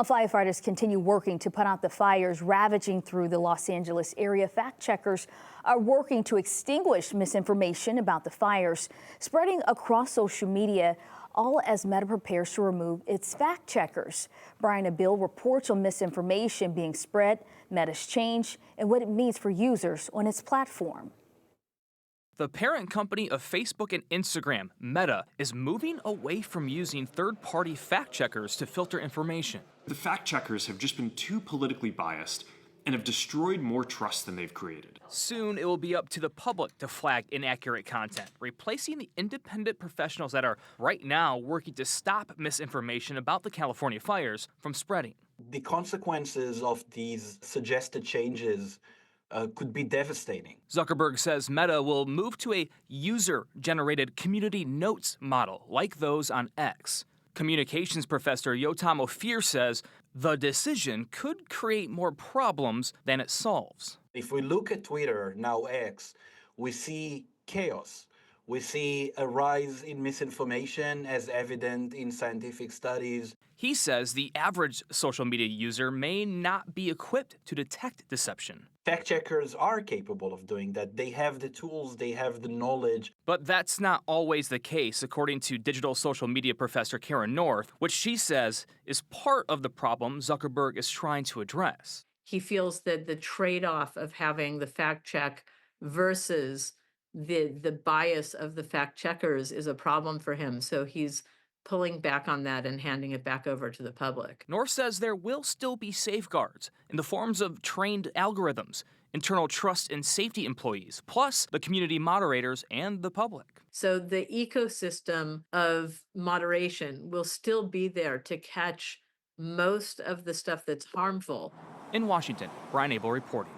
Firefighters continue working to put out the fires ravaging through the Los Angeles area. Fact checkers are working to extinguish misinformation about the fires spreading across social media, all as Meta prepares to remove its fact checkers. Brian Abil reports on misinformation being spread, Meta's change, and what it means for users on its platform. The parent company of Facebook and Instagram, Meta, is moving away from using third-party fact checkers to filter information. The fact checkers have just been too politically biased and have destroyed more trust than they've created. Soon it will be up to the public to flag inaccurate content, replacing the independent professionals that are right now working to stop misinformation about the California fires from spreading. The consequences of these suggested changes could be devastating. Zuckerberg says Meta will move to a user-generated community notes model like those on X. Communications professor Yotam Ophir says the decision could create more problems than it solves. If we look at Twitter, now X, we see chaos. We see a rise in misinformation as evident in scientific studies. He says the average social media user may not be equipped to detect deception. Fact checkers are capable of doing that. They have the tools, they have the knowledge. But that's not always the case, according to digital social media professor Karen North, which she says is part of the problem Zuckerberg is trying to address. He feels that the trade-off of having the fact check versus the bias of the fact checkers is a problem for him. So he's pulling back on that and handing it back over to the public. North says there will still be safeguards in the forms of trained algorithms, internal trust and safety employees, plus the community moderators and the public. So the ecosystem of moderation will still be there to catch most of the stuff that's harmful. In Washington, Brian Abel reporting.